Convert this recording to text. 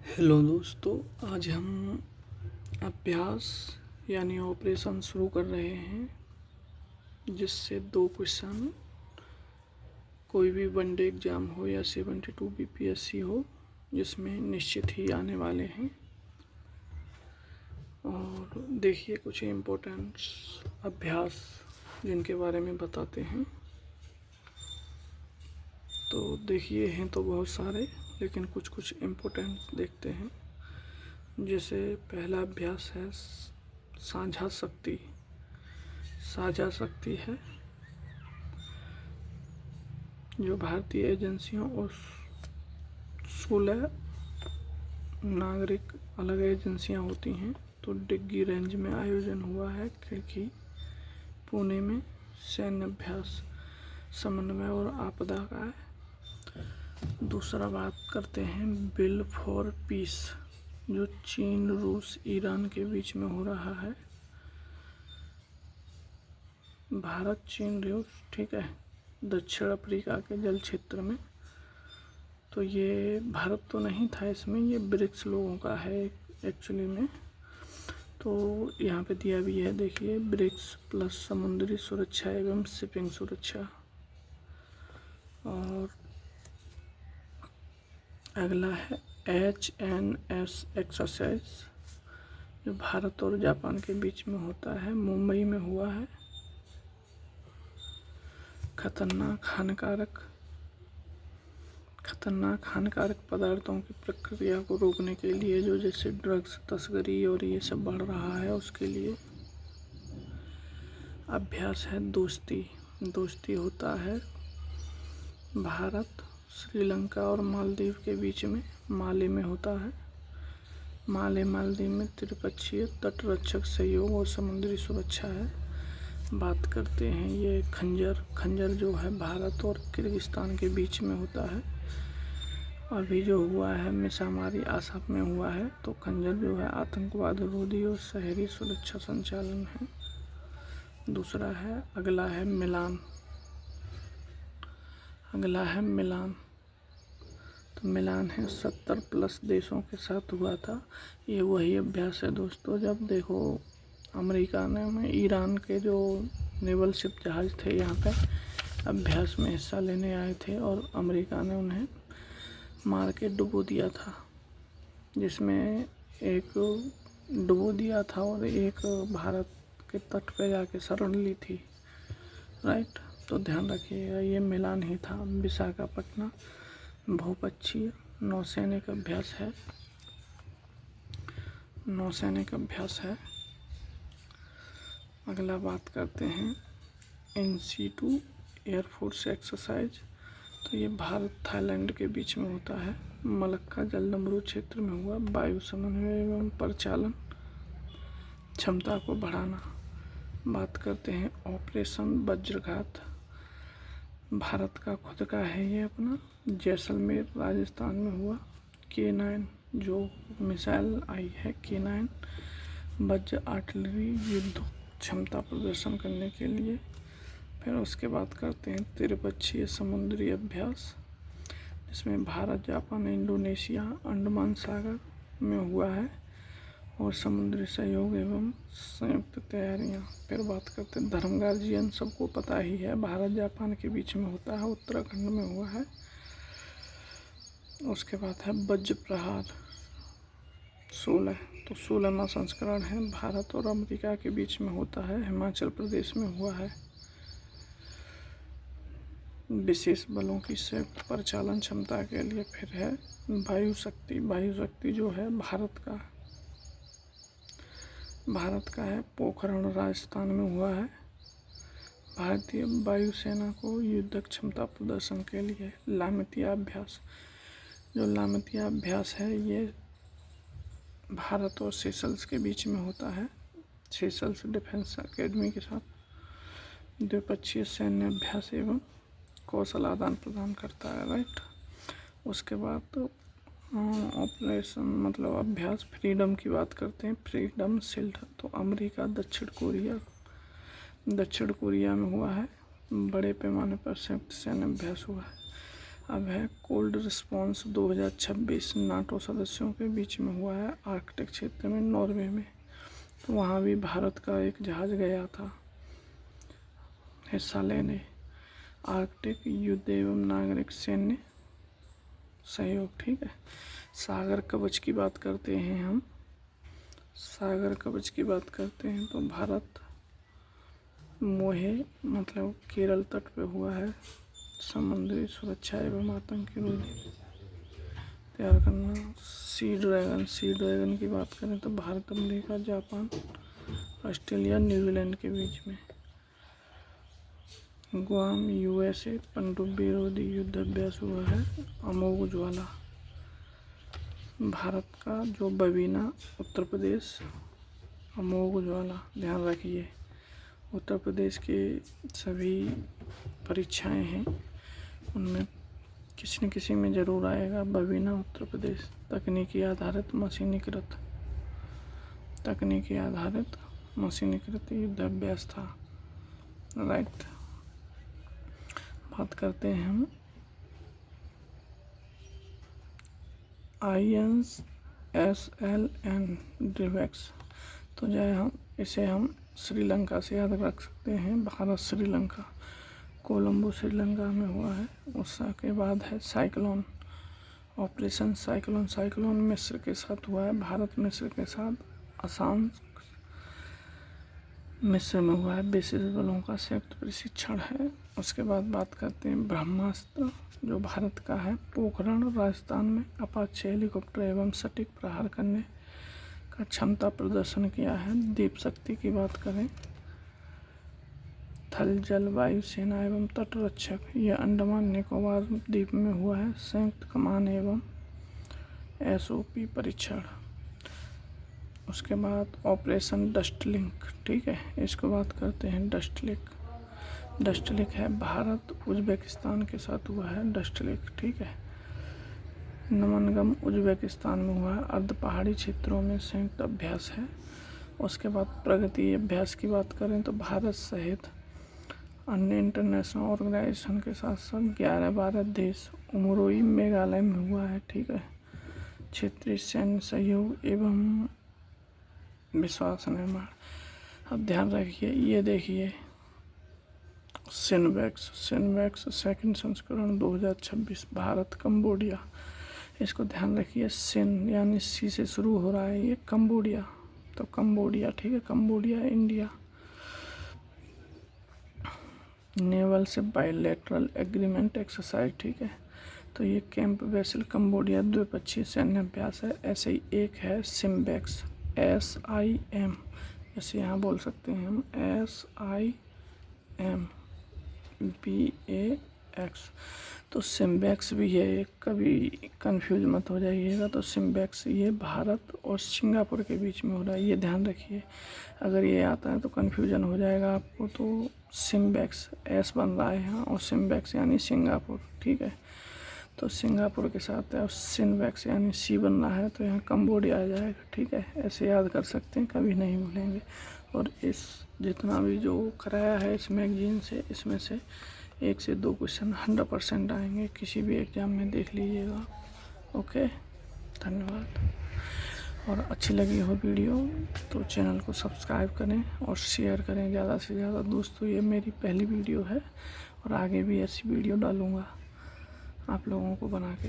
Hello दोस्तों, आज हम अभ्यास यानी ऑपरेशन शुरू कर रहे हैं जिससे 2 क्वेश्चन कोई भी वनडे एग्ज़ाम हो या 72 बीपीएससी हो जिसमें निश्चित ही आने वाले हैं। और देखिए कुछ इम्पोर्टेंट अभ्यास जिनके बारे में बताते हैं। तो देखिए हैं तो बहुत सारे, लेकिन कुछ कुछ इम्पोर्टेंट देखते हैं। जैसे पहला अभ्यास है साझा शक्ति। साझा शक्ति है जो भारतीय एजेंसियों और 16 नागरिक अलग एजेंसियां होती हैं। तो डिग्गी रेंज में आयोजन हुआ है खिड़की, पुणे में। सैन्य अभ्यास समन्वय और आपदा का है। दूसरा बात करते हैं बिल फॉर पीस, जो चीन, रूस, ईरान के बीच में हो रहा है। भारत, चीन, रूस, ठीक है, दक्षिण अफ्रीका के जल क्षेत्र में। तो ये भारत तो नहीं था इसमें, ये ब्रिक्स लोगों का है एक्चुअली में। तो यहाँ पे दिया भी है, देखिए, ब्रिक्स प्लस समुद्री सुरक्षा एवं शिपिंग सुरक्षा। और अगला है HNS एक्सरसाइज, जो भारत और जापान के बीच में होता है, मुंबई में हुआ है। खतरनाक हानिकारक पदार्थों की प्रक्रिया को रोकने के लिए, जो जैसे ड्रग्स तस्करी और ये सब बढ़ रहा है, उसके लिए। अभ्यास है दोस्ती। दोस्ती होता है भारत, श्रीलंका और मालदीव के बीच में, माले में होता है। मालदीव में त्रिपक्षीय तटरक्षक सहयोग और समुद्री सुरक्षा है। बात करते हैं ये खंजर जो है भारत और किर्गिस्तान के बीच में होता है। अभी जो हुआ है मिसामारी आसाम में हुआ है। तो खंजर जो है आतंकवाद रोधी और शहरी सुरक्षा संचालन है। दूसरा है, अगला है मिलान। तो मिलान है 70+ देशों के साथ हुआ था। ये वही अभ्यास है दोस्तों, जब देखो अमेरिका ने में ईरान के जो नेवल शिप जहाज थे यहाँ पे अभ्यास में हिस्सा लेने आए थे, और अमेरिका ने उन्हें मार के डुबो दिया था, जिसमें एक डुबो दिया था और एक भारत के तट पे जाके शरण ली थी, राइट। तो ध्यान रखिएगा, ये मिलान ही था। विशाखापट्टनम बहुपक्षीय नौसैनिक अभ्यास है। अगला बात करते हैं NC2 एयरफोर्स एक्सरसाइज। तो ये भारत थाईलैंड के बीच में होता है। मलक्का जलडमरू क्षेत्र में हुआ। वायु समन्वय एवं परिचालन क्षमता को बढ़ाना। बात करते हैं ऑपरेशन वज्रघात। भारत का खुद का है ये अपना, जैसलमेर राजस्थान में हुआ। K9 जो मिसाइल आई है, K9 वज्र आर्टिलरी युद्ध क्षमता प्रदर्शन करने के लिए। फिर उसके बाद करते हैं त्रिपक्षीय समुद्री अभ्यास, जिसमें भारत, जापान, इंडोनेशिया, अंडमान सागर में हुआ है, और समुद्री सहयोग एवं संयुक्त तैयारियां। फिर बात करते हैं धर्म गार्जियन, सबको पता ही है, भारत जापान के बीच में होता है, उत्तराखंड में हुआ है। उसके बाद है वज्र प्रहार 16। तो 16वां संस्करण है, भारत और अमेरिका के बीच में होता है, हिमाचल प्रदेश में हुआ है। विशेष बलों की संयुक्त परिचालन क्षमता के लिए। फिर है वायु शक्ति जो है भारत का है, पोखरण राजस्थान में हुआ है। भारतीय वायुसेना को युद्ध क्षमता प्रदर्शन के लिए। लामतिया अभ्यास, जो लामतिया अभ्यास है ये भारत और सेशल्स के बीच में होता है, सेशल्स डिफेंस एकेडमी के साथ। द्विपक्षीय सैन्य अभ्यास एवं कौशल आदान प्रदान करता है, राइट। उसके बाद ऑपरेशन मतलब अभ्यास फ्रीडम की बात करते हैं, फ्रीडम शील्ड। तो अमेरिका, दक्षिण कोरिया में हुआ है, बड़े पैमाने पर संयुक्त सैन्य अभ्यास हुआ है। अब है कोल्ड रिस्पॉन्स 2026 नाटो सदस्यों के बीच में हुआ है आर्कटिक क्षेत्र में नॉर्वे में। तो वहाँ भी भारत का एक जहाज़ गया था हिस्सा लेने। आर्कटिक युद्ध एवं नागरिक सैन्य सहयोग, ठीक है। सागर कवच की बात करते हैं हम। सागर कवच की बात करते हैं तो भारत मोहे मतलब केरल तट पे हुआ है समुद्री सुरक्षा एवं आतंकी रोधी तैयार करना। सी ड्रैगन की बात करें तो Bharat, America, Japan, Australia, New Zealand के बीच में। गुआम यूएसए पनडुब्बी विरोधी युद्ध अभ्यास हुआ है। अमोघ ज्वाला भारत का जो बबीना उत्तर प्रदेश। अमोघ ज्वाला ध्यान रखिए, उत्तर प्रदेश के सभी परीक्षाएं हैं उनमें किसी न किसी में ज़रूर आएगा बबीना उत्तर प्रदेश। तकनीकी आधारित मशीनीकृत युद्ध अभ्यास था, राइट। बात करते हैं हम INSLN ड्रीवेक्स। तो जो इसे हम श्रीलंका से याद रख सकते हैं। भारत श्रीलंका, कोलंबो श्रीलंका में हुआ है। उसके बाद है साइक्लोन, ऑपरेशन साइक्लोन। साइक्लोन मिस्र के साथ हुआ है, भारत मिस्र के साथ आसाम मिस्र में हुआ है। विशेष बलों का संयुक्त प्रशिक्षण है। उसके बाद बात करते हैं ब्रह्मास्त्र, जो भारत का है। पोखरण राजस्थान में अपाचे हेलीकॉप्टर एवं सटीक प्रहार करने का क्षमता प्रदर्शन किया है। दीप शक्ति की बात करें, थल जल वायु सेना एवं तट रक्षक, यह अंडमान निकोबार द्वीप में हुआ है। संयुक्त कमान एवं SOP परीक्षण। उसके बाद ऑपरेशन डस्ट लिंक, ठीक है। इसको बात करते हैं डस्ट लिंक है भारत उज्बेकिस्तान के साथ हुआ है डस्ट लिंक, ठीक है। नमनगम उज्बेकिस्तान में हुआ है। अर्ध पहाड़ी क्षेत्रों में संयुक्त अभ्यास है। उसके बाद प्रगति अभ्यास की बात करें तो भारत सहित अन्य इंटरनेशनल ऑर्गेनाइजेशन के साथ साथ 11-12 देश उमरोई मेघालय में हुआ है, ठीक है। क्षेत्रीय सैन्य सहयोग एवं विश्वास निर्माण। अब ध्यान रखिए, ये देखिए सिनवैक्स सेकंड संस्करण 2026 भारत कंबोडिया। इसको ध्यान रखिए, सिन यानी सी से शुरू हो रहा है, ये कंबोडिया। तो कंबोडिया, ठीक है, कंबोडिया इंडिया। नेवल से बायलैटरल एग्रीमेंट एक्सरसाइज, ठीक है। तो ये कैंप वेसल कंबोडिया द्विपक्षीय सैन्य अभ्यास है। ऐसे ही एक है सिम्बैक्स SIM, जैसे यहाँ बोल सकते हैं हम SIMBAX। तो सिम्बैक्स भी है, कभी कंफ्यूज मत हो जाइएगा। तो सिम्बैक्स ये भारत और सिंगापुर के बीच में हो रहा है, ये ध्यान रखिए। अगर ये आता है तो कंफ्यूजन हो जाएगा आपको। तो सिम्बैक्स S बन रहा है यहाँ और सिम्बैक्स यानी सिंगापुर, ठीक है। तो सिंगापुर के साथ है और सिनवैक्स यानी C बन रहा है, तो यहाँ कंबोडिया आ जाएगा, ठीक है। ऐसे याद कर सकते हैं, कभी नहीं भूलेंगे। और इस जितना भी जो कराया है इस मैगजीन से, इसमें से 1 से 2 क्वेश्चन 100% आएंगे, किसी भी एग्ज़ाम में देख लीजिएगा। ओके, धन्यवाद। और अच्छी लगी हो वीडियो तो चैनल को सब्सक्राइब करें और शेयर करें ज़्यादा से ज़्यादा। दोस्तों, ये मेरी पहली वीडियो है और आगे भी ऐसी वीडियो डालूँगा आप लोगों को बना के।